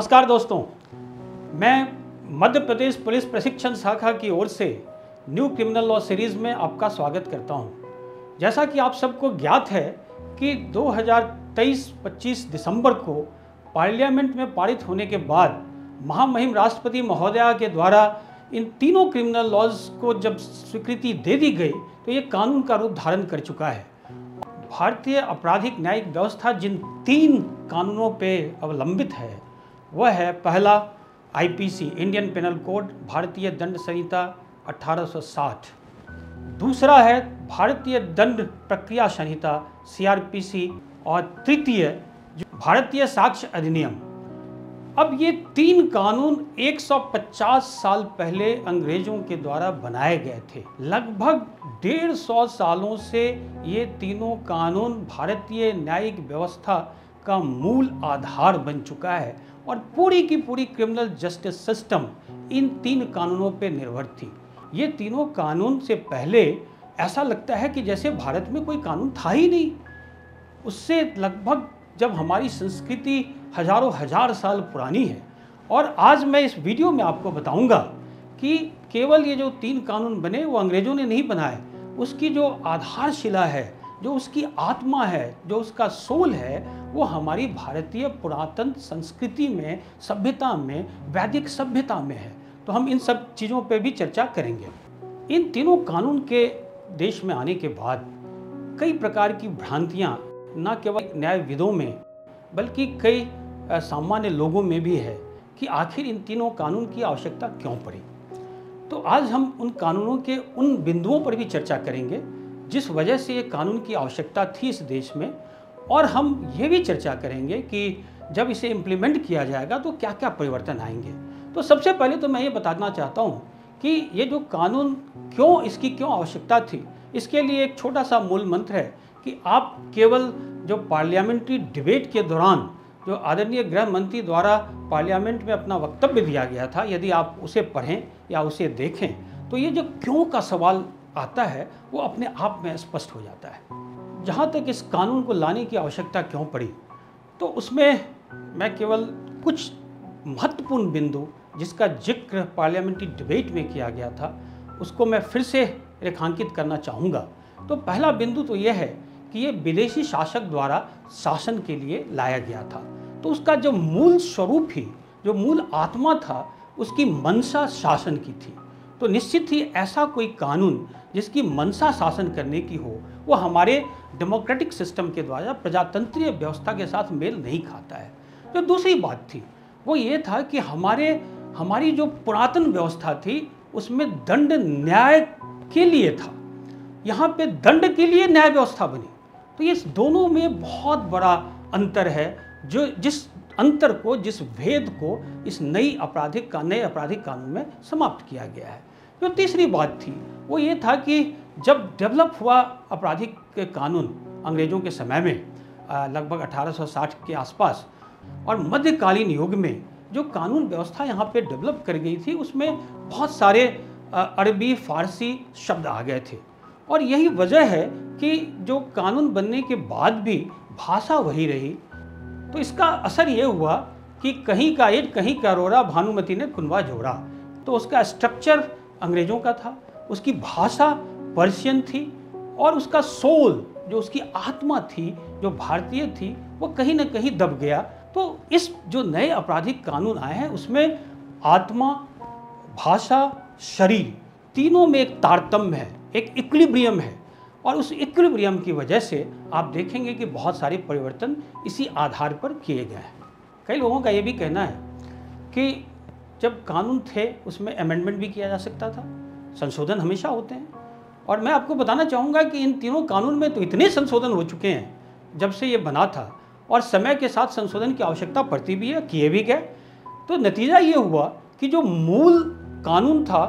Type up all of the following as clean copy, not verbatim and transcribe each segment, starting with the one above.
नमस्कार दोस्तों, मैं मध्य प्रदेश पुलिस प्रशिक्षण शाखा की ओर से न्यू क्रिमिनल लॉ सीरीज़ में आपका स्वागत करता हूं। जैसा कि आप सबको ज्ञात है कि 2023-25 दिसंबर को पार्लियामेंट में पारित होने के बाद महामहिम राष्ट्रपति महोदया के द्वारा इन तीनों क्रिमिनल लॉज को जब स्वीकृति दे दी गई तो ये कानून का रूप धारण कर चुका है। भारतीय आपराधिक न्यायिक व्यवस्था जिन तीन कानूनों पे अवलंबित है वह है, पहला आईपीसी इंडियन पेनल कोड भारतीय दंड संहिता 1860, दूसरा है भारतीय दंड प्रक्रिया संहिता सीआरपीसी और तृतीय भारतीय साक्ष्य अधिनियम। अब ये तीन कानून 150 साल पहले अंग्रेजों के द्वारा बनाए गए थे। लगभग 150 सालों से ये तीनों कानून भारतीय न्यायिक व्यवस्था का मूल आधार बन चुका है और पूरी की पूरी क्रिमिनल जस्टिस सिस्टम इन तीन कानूनों पर निर्भर थी। ये तीनों कानून से पहले ऐसा लगता है कि जैसे भारत में कोई कानून था ही नहीं। उससे लगभग जब हमारी संस्कृति हजारों हजार साल पुरानी है, और आज मैं इस वीडियो में आपको बताऊंगा कि केवल ये जो तीन कानून बने वो अंग्रेजों ने नहीं बनाए, उसकी जो आधारशिला है, जो उसकी आत्मा है, जो उसका सोल है, वो हमारी भारतीय पुरातन संस्कृति में, सभ्यता में, वैदिक सभ्यता में है। तो हम इन सब चीज़ों पे भी चर्चा करेंगे। इन तीनों कानून के देश में आने के बाद कई प्रकार की भ्रांतियाँ न केवल न्यायविदों में बल्कि कई सामान्य लोगों में भी है कि आखिर इन तीनों कानून की आवश्यकता क्यों पड़ी। तो आज हम उन कानूनों के उन बिंदुओं पर भी चर्चा करेंगे जिस वजह से ये कानून की आवश्यकता थी इस देश में, और हम ये भी चर्चा करेंगे कि जब इसे इम्प्लीमेंट किया जाएगा तो क्या क्या परिवर्तन आएंगे। तो सबसे पहले तो मैं ये बताना चाहता हूँ कि ये जो कानून इसकी क्यों आवश्यकता थी। इसके लिए एक छोटा सा मूल मंत्र है कि आप केवल जो पार्लियामेंट्री डिबेट के दौरान जो आदरणीय गृह मंत्री द्वारा पार्लियामेंट में अपना वक्तव्य दिया गया था, यदि आप उसे पढ़ें या उसे देखें तो ये जो क्यों का सवाल आता है वो अपने आप में स्पष्ट हो जाता है। जहाँ तक इस कानून को लाने की आवश्यकता क्यों पड़ी, तो उसमें मैं केवल कुछ महत्वपूर्ण बिंदु जिसका जिक्र पार्लियामेंट्री डिबेट में किया गया था उसको मैं फिर से रेखांकित करना चाहूँगा। तो पहला बिंदु तो यह है कि ये विदेशी शासक द्वारा शासन के लिए लाया गया था। तो उसका जो मूल स्वरूप ही, जो मूल आत्मा था, उसकी मंशा शासन की थी। तो निश्चित ही ऐसा कोई कानून जिसकी मंशा शासन करने की हो वो हमारे डेमोक्रेटिक सिस्टम के द्वारा प्रजातंत्रीय व्यवस्था के साथ मेल नहीं खाता है। जो दूसरी बात थी वो ये था कि हमारी जो पुरातन व्यवस्था थी उसमें दंड न्याय के लिए था, यहाँ पे दंड के लिए न्याय व्यवस्था बनी। तो ये दोनों में बहुत बड़ा अंतर है, जो जिस भेद को इस नए आपराधिक कानून में समाप्त किया गया है। जो तीसरी बात थी वो ये था कि जब डेवलप हुआ आपराधिक कानून अंग्रेजों के समय में, लगभग 1860 के आसपास, और मध्यकालीन युग में जो कानून व्यवस्था यहाँ पे डेवलप कर गई थी उसमें बहुत सारे अरबी फारसी शब्द आ गए थे। और यही वजह है कि जो कानून बनने के बाद भी भाषा वही रही। तो इसका असर ये हुआ कि कहीं का ईंट कहीं का रोड़ा, भानुमति ने कुनवा जोड़ा। तो उसका स्ट्रक्चर अंग्रेजों का था, उसकी भाषा पर्शियन थी, और उसका सोल, जो उसकी आत्मा थी, जो भारतीय थी, वो कहीं ना कहीं दब गया। तो इस जो नए आपराधिक कानून आए हैं उसमें आत्मा, भाषा, शरीर तीनों में एक तारतम्य है, एक इक्विलिब्रियम है, और उस इक्विलिब्रियम की वजह से आप देखेंगे कि बहुत सारे परिवर्तन इसी आधार पर किए गए हैं। कई लोगों का ये भी कहना है कि जब कानून थे उसमें अमेंडमेंट भी किया जा सकता था, संशोधन हमेशा होते हैं। और मैं आपको बताना चाहूँगा कि इन तीनों कानून में तो इतने संशोधन हो चुके हैं जब से ये बना था, और समय के साथ संशोधन की आवश्यकता पड़ती भी है, किए भी गए। तो नतीजा ये हुआ कि जो मूल कानून था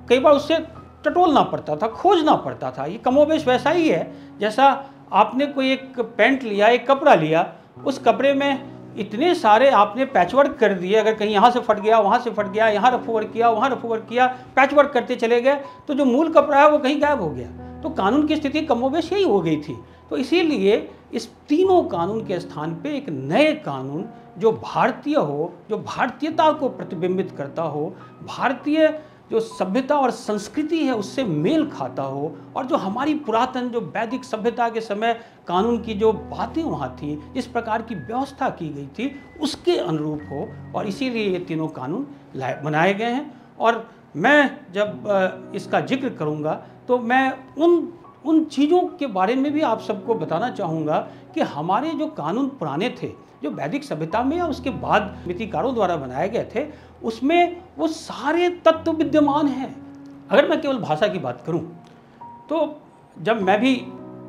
कई बार उससे टटोलना पड़ता था, खोजना पड़ता था। ये कमोबेश वैसा ही है जैसा आपने कोई एक पैंट लिया, एक कपड़ा लिया, उस कपड़े में इतने सारे आपने पैचवर्क कर दिए, अगर कहीं यहाँ से फट गया, वहाँ से फट गया, यहाँ रफ ओवर किया, वहाँ रफ ओवर किया, पैचवर्क करते चले गए, तो जो मूल कपड़ा है वो कहीं गायब हो गया। तो कानून की स्थिति कमोबेश यही हो गई थी। तो इसीलिए इस तीनों कानून के स्थान पे एक नए कानून जो भारतीय हो, जो भारतीयता को प्रतिबिंबित करता हो, भारतीय जो सभ्यता और संस्कृति है उससे मेल खाता हो, और जो हमारी पुरातन जो वैदिक सभ्यता के समय कानून की जो बातें वहाँ थी, जिस प्रकार की व्यवस्था की गई थी उसके अनुरूप हो। और इसीलिए ये तीनों कानून बनाए गए हैं। और मैं जब इसका जिक्र करूँगा तो मैं उन चीज़ों के बारे में भी आप सबको बताना चाहूँगा कि हमारे जो कानून पुराने थे, जो वैदिक सभ्यता में या उसके बाद मितिकारों द्वारा बनाए गए थे, उसमें वो सारे तत्व विद्यमान हैं। अगर मैं केवल भाषा की बात करूं, तो जब मैं भी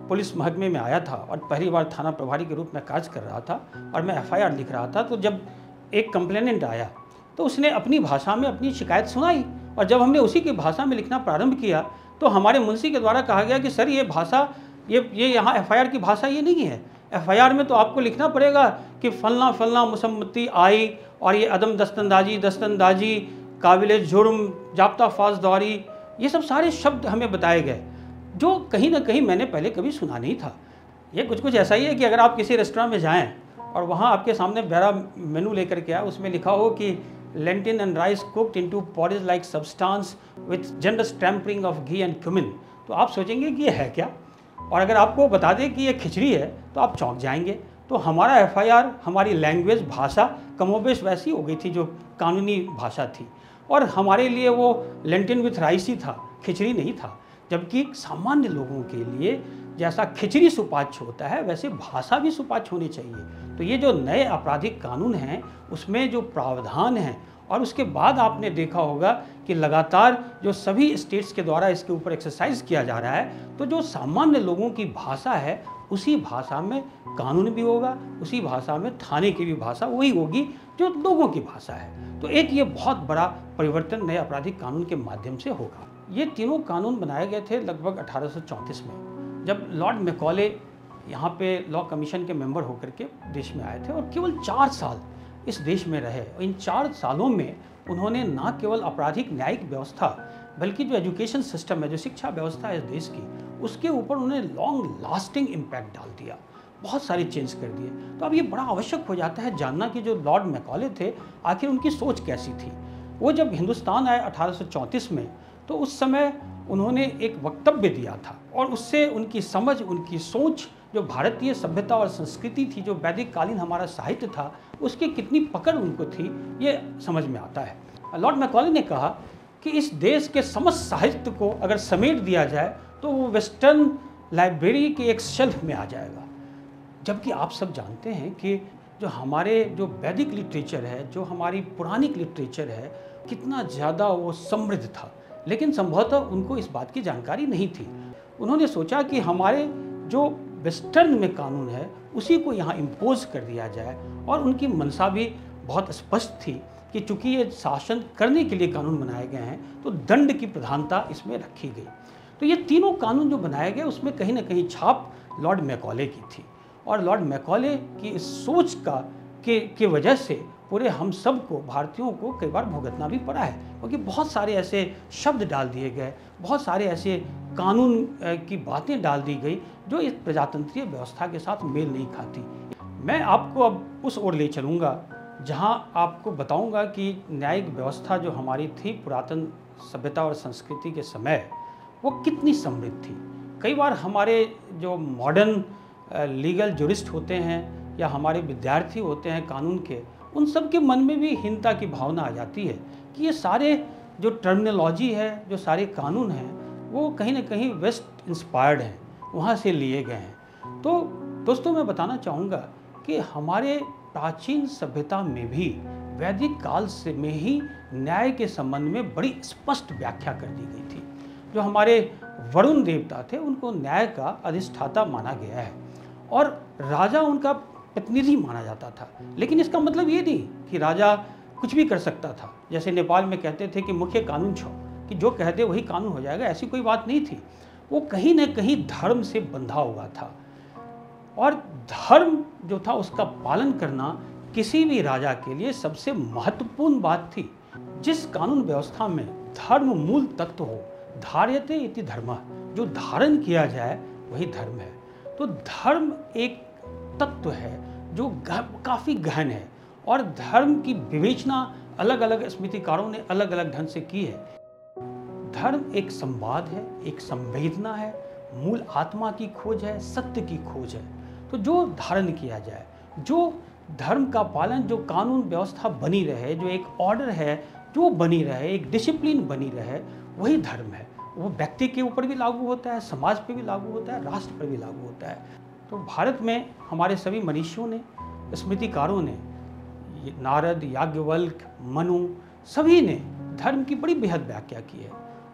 पुलिस महकमे में आया था और पहली बार थाना प्रभारी के रूप में कार्य कर रहा था और मैं एफआईआर लिख रहा था, तो जब एक कंप्लेनेंट आया तो उसने अपनी भाषा में अपनी शिकायत सुनाई, और जब हमने उसी की भाषा में लिखना प्रारंभ किया तो हमारे मुंशी के द्वारा कहा गया कि सर ये भाषा, ये यहाँ एफआईआर की भाषा ये नहीं है। एफआईआर में तो आपको लिखना पड़ेगा कि फलना फलना मुसम्मती आई, और ये अदम दस्तंदाजी, काबिल जुर्म, जाब्ता फासदारी, ये सब सारे शब्द हमें बताए गए जो कहीं ना कहीं मैंने पहले कभी सुना नहीं था। ये कुछ ऐसा ही है कि अगर आप किसी रेस्टोरेंट में जाएं और वहाँ आपके सामने मेरा मेनू लेकर के आए, उसमें लिखा हो कि lentil and rice cooked into porridge like substance with generous tempering of ghee and cumin, तो आप सोचेंगे कि ये है क्या। और अगर आपको बता दें कि ये खिचड़ी है तो आप चौंक जाएंगे। तो हमारा एफआईआर, हमारी लैंग्वेज, भाषा कमोबेश वैसी हो गई थी जो कानूनी भाषा थी, और हमारे लिए वो लेंटिन विथ राइस ही था, खिचड़ी नहीं था। जबकि सामान्य लोगों के लिए जैसा खिचड़ी सुपाच्य होता है वैसे भाषा भी सुपाच्य होनी चाहिए। तो ये जो नए आपराधिक कानून हैं उसमें जो प्रावधान हैं, और उसके बाद आपने देखा होगा कि लगातार जो सभी स्टेट्स के द्वारा इसके ऊपर एक्सरसाइज किया जा रहा है, तो जो सामान्य लोगों की भाषा है उसी भाषा में कानून भी होगा, उसी भाषा में थाने की भी भाषा वही होगी जो लोगों की भाषा है। तो एक ये बहुत बड़ा परिवर्तन नए आपराधिक कानून के माध्यम से होगा। ये तीनों कानून बनाए गए थे लगभग 1834 में, जब लॉर्ड मैकॉले यहाँ पे लॉ कमीशन के मेंबर होकर के देश में आए थे, और केवल 4 साल इस देश में रहे। इन 4 सालों में उन्होंने न केवल आपराधिक न्यायिक व्यवस्था बल्कि जो एजुकेशन सिस्टम है, जो शिक्षा व्यवस्था है इस देश की, उसके ऊपर उन्होंने लॉन्ग लास्टिंग इम्पैक्ट डाल दिया, बहुत सारे चेंज कर दिए। तो अब ये बड़ा आवश्यक हो जाता है जानना कि जो लॉर्ड मैकॉले थे आखिर उनकी सोच कैसी थी। वो जब हिंदुस्तान आए 1834 में, तो उस समय उन्होंने एक वक्तव्य दिया था, और उससे उनकी समझ, उनकी सोच, जो भारतीय सभ्यता और संस्कृति थी, जो वैदिक कालीन हमारा साहित्य था, उसकी कितनी पकड़ उनको थी ये समझ में आता है। लॉर्ड मैकॉले ने कहा कि इस देश के समस्त साहित्य को अगर समेट दिया जाए तो वो वेस्टर्न लाइब्रेरी के एक शेल्फ में आ जाएगा। जबकि आप सब जानते हैं कि जो हमारे जो वैदिक लिटरेचर है, जो हमारी पुरानी लिटरेचर है, कितना ज़्यादा वो समृद्ध था, लेकिन संभवतः उनको इस बात की जानकारी नहीं थी। उन्होंने सोचा कि हमारे जो वेस्टर्न में कानून है उसी को यहाँ इम्पोज कर दिया जाए, और उनकी मंशा भी बहुत स्पष्ट थी कि चूंकि ये शासन करने के लिए कानून बनाए गए हैं तो दंड की प्रधानता इसमें रखी गई। तो ये तीनों कानून जो बनाए गए उसमें कहीं ना कहीं छाप लॉर्ड मैकॉले की थी, और लॉर्ड मैकॉले की इस सोच की वजह से पूरे हम सब को, भारतीयों को कई बार भुगतना भी पड़ा है, क्योंकि बहुत सारे ऐसे शब्द डाल दिए गए, बहुत सारे ऐसे कानून की बातें डाल दी गई जो इस प्रजातंत्रीय व्यवस्था के साथ मेल नहीं खाती। मैं आपको अब उस ओर ले चलूँगा जहां आपको बताऊंगा कि न्यायिक व्यवस्था जो हमारी थी पुरातन सभ्यता और संस्कृति के समय, वो कितनी समृद्ध थी। कई बार हमारे जो मॉडर्न लीगल जुरिस्ट होते हैं या हमारे विद्यार्थी होते हैं कानून के, उन सब के मन में भी हीनता की भावना आ जाती है कि ये सारे जो टर्मिनोलॉजी है, जो सारे कानून हैं, वो कहीं ना कहीं वेस्ट इंस्पायर्ड हैं, वहाँ से लिए गए हैं। तो दोस्तों मैं बताना चाहूँगा कि हमारे प्राचीन सभ्यता में भी वैदिक काल से में ही न्याय के संबंध में बड़ी स्पष्ट व्याख्या कर दी गई थी। जो हमारे वरुण देवता थे उनको न्याय का अधिष्ठाता माना गया है, और राजा उनका प्रतिनिधि माना जाता था। लेकिन इसका मतलब ये नहीं कि राजा कुछ भी कर सकता था। जैसे नेपाल में कहते थे कि मुख्य कानून छो, कि जो कह दे वही कानून हो जाएगा, ऐसी कोई बात नहीं थी। वो कहीं ना कहीं धर्म से बंधा हुआ था, और धर्म जो था उसका पालन करना किसी भी राजा के लिए सबसे महत्वपूर्ण बात थी। जिस कानून व्यवस्था में धर्म मूल तत्व हो, धार्यते इति धर्मः, जो धारण किया जाए वही धर्म है। तो धर्म एक तत्व है जो काफ़ी गहन है, और धर्म की विवेचना अलग अलग स्मृतिकारों ने अलग अलग ढंग से की है। धर्म एक संवाद है, एक संवेदना है, मूल आत्मा की खोज है, सत्य की खोज है। तो जो धारण किया जाए, जो धर्म का पालन, जो कानून व्यवस्था बनी रहे, जो एक ऑर्डर है जो बनी रहे, एक डिसिप्लिन बनी रहे, वही धर्म है। वो व्यक्ति के ऊपर भी लागू होता है, समाज पे भी लागू होता है, राष्ट्र पर भी लागू होता है। तो भारत में हमारे सभी मनीषियों ने, स्मृतिकारों ने, नारद, याज्ञवल्क्य, मनु, सभी ने धर्म की बड़ी बेहद व्याख्या की है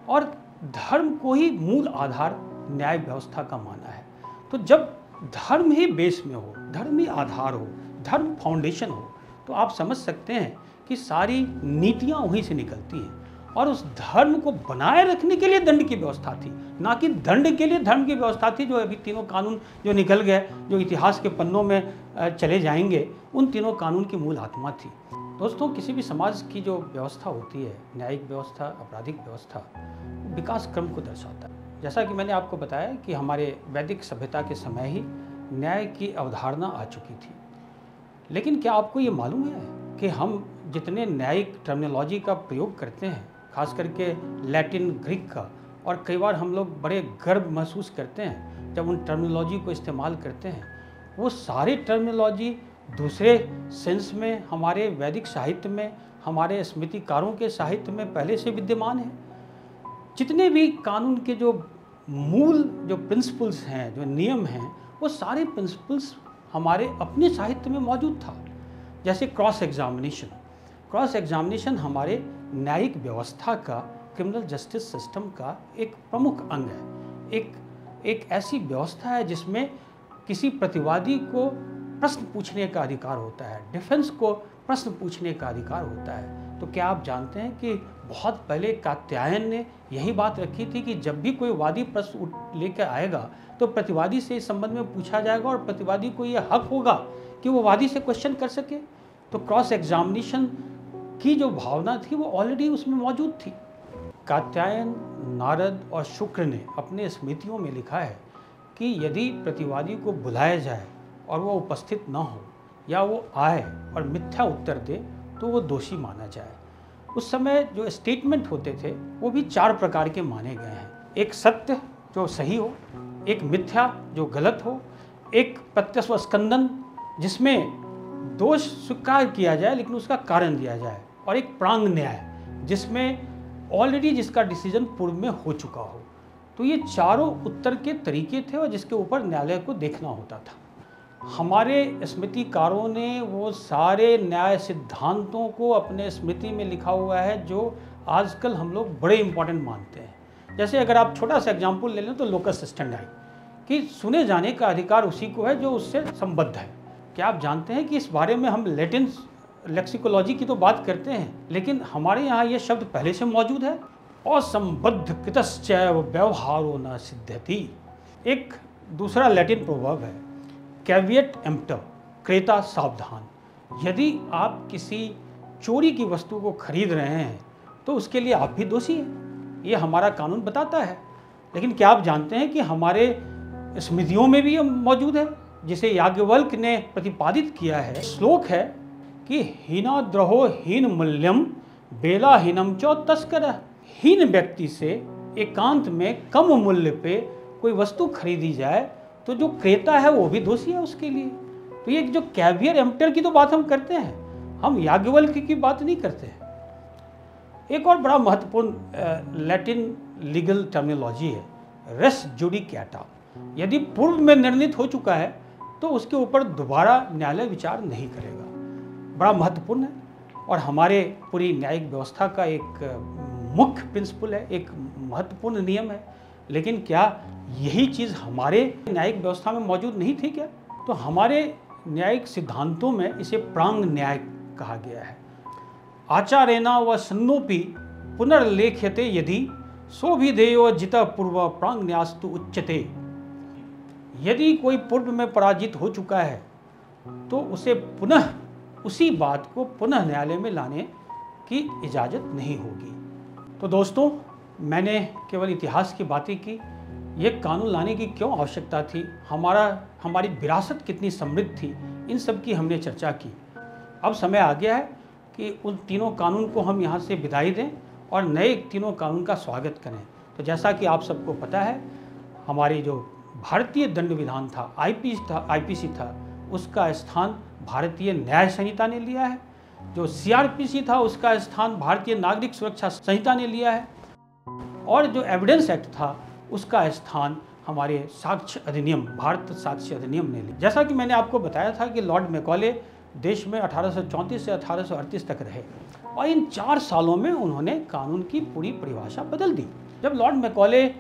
और धर्म को ही मूल आधार न्याय व्यवस्था का माना है। तो जब धर्म ही बेस में हो, धर्म ही आधार हो, धर्म फाउंडेशन हो, तो आप समझ सकते हैं कि सारी नीतियां वहीं से निकलती हैं। और उस धर्म को बनाए रखने के लिए दंड की व्यवस्था थी, ना कि दंड के लिए धर्म की व्यवस्था थी। जो अभी तीनों कानून जो निकल गए, जो इतिहास के पन्नों में चले जाएंगे, उन तीनों कानून की मूल आत्मा थी। दोस्तों, किसी भी समाज की जो व्यवस्था होती है, न्यायिक व्यवस्था, आपराधिक व्यवस्था, विकास क्रम को दर्शाता है। जैसा कि मैंने आपको बताया कि हमारे वैदिक सभ्यता के समय ही न्याय की अवधारणा आ चुकी थी। लेकिन क्या आपको ये मालूम है कि हम जितने न्यायिक टर्मिनोलॉजी का प्रयोग करते हैं, खास करके लैटिन, ग्रीक का, और कई बार हम लोग बड़े गर्व महसूस करते हैं जब उन टर्मिनोलॉजी को इस्तेमाल करते हैं, वो सारे टर्मिनोलॉजी दूसरे सेंस में हमारे वैदिक साहित्य में, हमारे स्मृतिकारों के साहित्य में पहले से विद्यमान है। जितने भी कानून के जो मूल जो प्रिंसिपल्स हैं, जो नियम हैं, वो सारे प्रिंसिपल्स हमारे अपने साहित्य में मौजूद था। जैसे क्रॉस एग्जामिनेशन हमारे न्यायिक व्यवस्था का, क्रिमिनल जस्टिस सिस्टम का एक प्रमुख अंग है। एक ऐसी व्यवस्था है जिसमें किसी प्रतिवादी को प्रश्न पूछने का अधिकार होता है, डिफेंस को प्रश्न पूछने का अधिकार होता है। तो क्या आप जानते हैं कि बहुत पहले कात्यायन ने यही बात रखी थी कि जब भी कोई वादी प्रश्न लेकर आएगा तो प्रतिवादी से इस संबंध में पूछा जाएगा और प्रतिवादी को यह हक होगा कि वो वादी से क्वेश्चन कर सके। तो क्रॉस एग्जामिनेशन की जो भावना थी वो ऑलरेडी उसमें मौजूद थी। कात्यायन, नारद और शुक्र ने अपने स्मृतियों में लिखा है कि यदि प्रतिवादी को बुलाया जाए और वो उपस्थित न हो या वो आए और मिथ्या उत्तर दे तो वो दोषी माना जाए। उस समय जो स्टेटमेंट होते थे वो भी 4 प्रकार के माने गए हैं। एक सत्य जो सही हो, एक मिथ्या जो गलत हो, एक प्रत्यस्व स्कंदन जिसमें दोष स्वीकार किया जाए लेकिन उसका कारण दिया जाए, और एक प्रांग न्याय जिसमें ऑलरेडी जिसका डिसीजन पूर्व में हो चुका हो। तो ये चारों उत्तर के तरीके थे और जिसके ऊपर न्यायालय को देखना होता था। हमारे स्मृतिकारों ने वो सारे न्याय सिद्धांतों को अपने स्मृति में लिखा हुआ है जो आजकल हम लोग बड़े इंपॉर्टेंट मानते हैं। जैसे अगर आप छोटा सा एग्जाम्पल ले लें तो लोकस स्टैंडाई, कि सुने जाने का अधिकार उसी को है जो उससे संबद्ध है। क्या आप जानते हैं कि इस बारे में हम लैटिन लेक्सिकोलॉजी की तो बात करते हैं, लेकिन हमारे यहाँ ये शब्द पहले से मौजूद है, असंबद्ध कृतश्चैव व्यवहारो न सिद्ध्यति। एक दूसरा लैटिन प्रोवर्ब है, कैविएट एम्प्टर, क्रेता सावधान। यदि आप किसी चोरी की वस्तु को खरीद रहे हैं तो उसके लिए आप भी दोषी हैं, ये हमारा कानून बताता है। लेकिन क्या आप जानते हैं कि हमारे स्मृतियों में भी ये मौजूद है, जिसे याज्ञवल्क्य ने प्रतिपादित किया है। श्लोक है कि हीनाद्रहो हीन मूल्यम बेलाहीनम चौ तस्कर। हीन व्यक्ति से एकांत में कम मूल्य पे कोई वस्तु खरीदी जाए तो जो क्रेता है वो भी दोषी है उसके लिए। तो ये जो कैवियर एम्प्टर की तो बात हम करते हैं, हम याज्ञवल्क्य की बात नहीं करते हैं। एक और बड़ा महत्वपूर्ण लैटिन लीगल टर्मिनोलॉजी है, रेस जुडिकेटा। यदि पूर्व में निर्णित हो चुका है तो उसके ऊपर दोबारा न्यायालय विचार नहीं करेगा। बड़ा महत्वपूर्ण है और हमारे पूरी न्यायिक व्यवस्था का एक मुख्य प्रिंसिपल है, एक महत्वपूर्ण नियम है। लेकिन क्या यही चीज़ हमारे न्यायिक व्यवस्था में मौजूद नहीं थी क्या? तो हमारे न्यायिक सिद्धांतों में इसे प्रांग न्याय कहा गया है। आचारेण व सन्नोपि पुनर्लेख्यते यदि सोभिधेयो जितः पूर्व प्रांग न्यास्तु उच्यते। यदि कोई पूर्व में पराजित हो चुका है तो उसे पुनः उसी बात को पुनः न्यायालय में लाने की इजाज़त नहीं होगी। तो दोस्तों, मैंने केवल इतिहास की बातें की, ये कानून लाने की क्यों आवश्यकता थी, हमारी विरासत कितनी समृद्ध थी, इन सब की हमने चर्चा की। अब समय आ गया है कि उन तीनों कानून को हम यहाँ से विदाई दें और नए तीनों कानून का स्वागत करें। तो जैसा कि आप सबको पता है, हमारी जो भारतीय दंड विधान था, आईपीसी था, उसका स्थान भारतीय न्याय संहिता ने लिया है। जो सीआरपीसी था उसका स्थान भारतीय नागरिक सुरक्षा संहिता ने लिया है, और जो एविडेंस एक्ट था उसका स्थान हमारे साक्ष्य अधिनियम, भारत साक्ष्य अधिनियम ने लिया। जैसा कि मैंने आपको बताया था कि लॉर्ड मैकॉले देश में 1834 से 1838 तक रहे और इन 4 सालों में उन्होंने कानून की पूरी परिभाषा बदल दी। जब लॉर्ड मैकॉले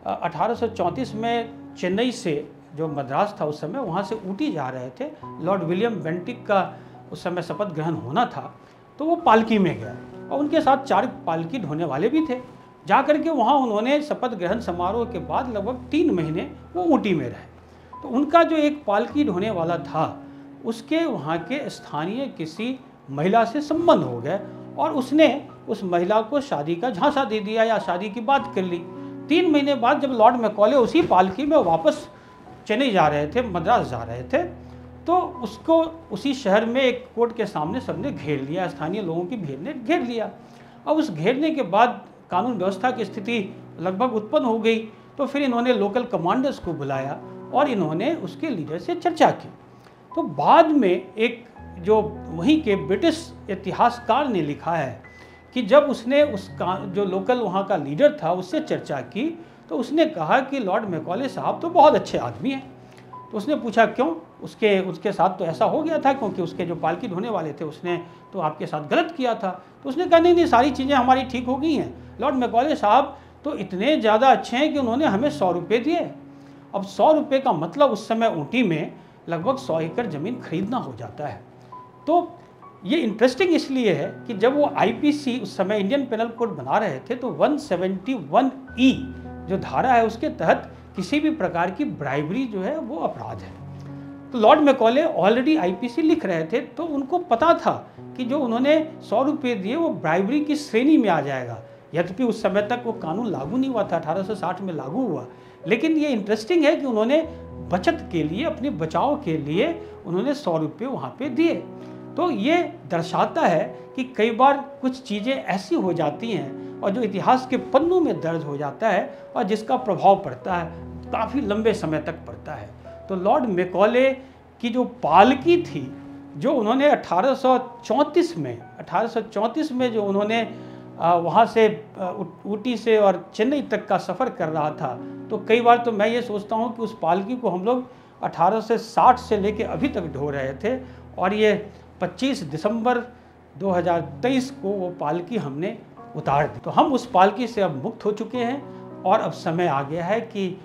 1834 में चेन्नई से, जो मद्रास था उस समय, वहाँ से ऊटी जा रहे थे, लॉर्ड विलियम बेंटिक का उस समय शपथ ग्रहण होना था, तो वो पालकी में गया और उनके साथ 4 पालकी ढोने वाले भी थे। जा करके वहाँ उन्होंने शपथ ग्रहण समारोह के बाद लगभग 3 महीने वो ऊटी में रहे। तो उनका जो एक पालकी ढोने वाला था, उसके वहाँ के स्थानीय किसी महिला से संबंध हो गए और उसने उस महिला को शादी का झांसा दे दिया या शादी की बात कर ली। 3 महीने बाद जब लॉर्ड मैकॉले उसी पालकी में वापस चेन्नई जा रहे थे, मद्रास जा रहे थे, तो उसको उसी शहर में एक कोर्ट के सामने सबने घेर लिया, स्थानीय लोगों की भीड़ ने घेर लिया। अब उस घेरने के बाद कानून व्यवस्था की स्थिति लगभग उत्पन्न हो गई। तो फिर इन्होंने लोकल कमांडर्स को बुलाया और इन्होंने उसके लीडर से चर्चा की। तो बाद में एक जो वहीं के ब्रिटिश इतिहासकार ने लिखा है कि जब उसने जो लोकल वहाँ का लीडर था उससे चर्चा की, तो उसने कहा कि लॉर्ड मैकॉले साहब तो बहुत अच्छे आदमी हैं। तो उसने पूछा क्यों? उसके साथ तो ऐसा हो गया था क्योंकि उसके जो पालकी ढोने वाले थे उसने तो आपके साथ गलत किया था। तो उसने कहा नहीं, सारी चीज़ें हमारी ठीक हो गई हैं। लॉर्ड मैकॉले साहब तो इतने ज़्यादा अच्छे हैं कि उन्होंने हमें 100 रुपये दिए। अब 100 रुपये का मतलब उस समय ऊटी में लगभग 100 एकड़ ज़मीन खरीदना हो जाता है। तो ये इंटरेस्टिंग इसलिए है कि जब वो आईपीसी उस समय इंडियन पेनल कोड बना रहे थे, तो 171E जो धारा है उसके तहत किसी भी प्रकार की ब्राइबरी जो है वो अपराध है। तो लॉर्ड मैकॉले ऑलरेडी आईपीसी लिख रहे थे, तो उनको पता था कि जो उन्होंने 100 रुपये दिए वो ब्राइबरी की श्रेणी में आ जाएगा। यद्यपि उस समय तक वो कानून लागू नहीं हुआ था, 1860 में लागू हुआ। लेकिन ये इंटरेस्टिंग है कि उन्होंने बचत के लिए, अपने बचाव के लिए उन्होंने 100 रुपये वहाँ पे दिए। तो ये दर्शाता है कि कई बार कुछ चीज़ें ऐसी हो जाती हैं और जो इतिहास के पन्नों में दर्ज हो जाता है और जिसका प्रभाव पड़ता है, काफ़ी लंबे समय तक पड़ता है। तो लॉर्ड मैकॉले की जो पालकी थी, जो उन्होंने 1834 में जो उन्होंने वहाँ से ऊटी से और चेन्नई तक का सफ़र कर रहा था, तो कई बार तो मैं ये सोचता हूँ कि उस पालकी को हम लोग 1860 से लेके अभी तक ढो रहे थे और ये 25 दिसंबर 2023 को वो पालकी हमने उतार दी। तो हम उस पालकी से अब मुक्त हो चुके हैं और अब समय आ गया है कि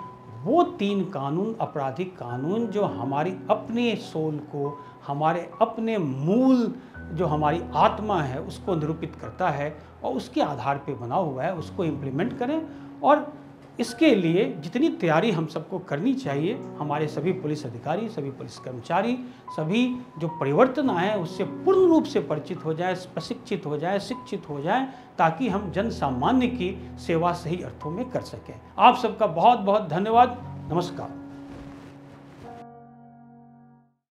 वो 3 कानून, आपराधिक कानून, जो हमारी अपनी सोल को, हमारे अपने मूल जो हमारी आत्मा है उसको निरूपित करता है और उसके आधार पे बना हुआ है, उसको इम्प्लीमेंट करें। और इसके लिए जितनी तैयारी हम सबको करनी चाहिए, हमारे सभी पुलिस अधिकारी, सभी पुलिस कर्मचारी, सभी जो परिवर्तन आए उससे पूर्ण रूप से परिचित हो जाए, प्रशिक्षित हो जाए, शिक्षित हो जाए, ताकि हम जन सामान्य की सेवा सही अर्थों में कर सकें। आप सबका बहुत बहुत धन्यवाद। नमस्कार।